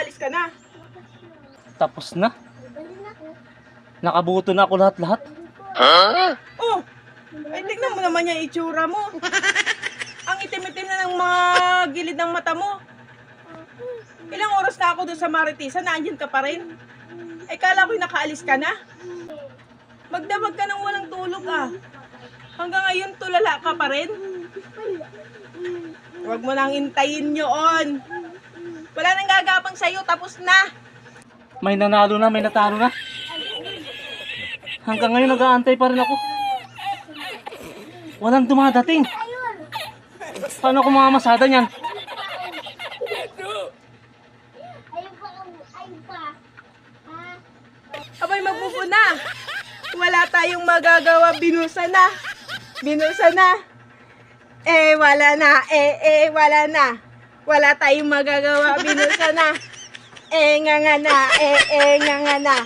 nakaalis ka na. Tapos na. Nakabuto na ako lahat-lahat. Oh, ay tignan mo naman yung itsura mo. Ang itim-itim na ng mga gilid ng mata mo. Ilang oras na ako doon sa Maritisan, naandyan ka pa rin. Ay kala ko'y nakaalis ka na. Magdamag ka ng walang tulog ah. Hanggang ngayon tulala ka pa rin. Huwag mo nang intayin yun. Wala nang gagapang sa'yo, tapos na. May nanalo na, may natalo na. Hanggang ngayon nag-aantay pa rin ako. Walang dumadating. Paano ako mamamasada niyan? Abay, magbubo na. Wala tayong magagawa, binusa na. Binusa na. Wala na. Wala na. Wala tayong magagawa, binusa na. Nga na. Nga na.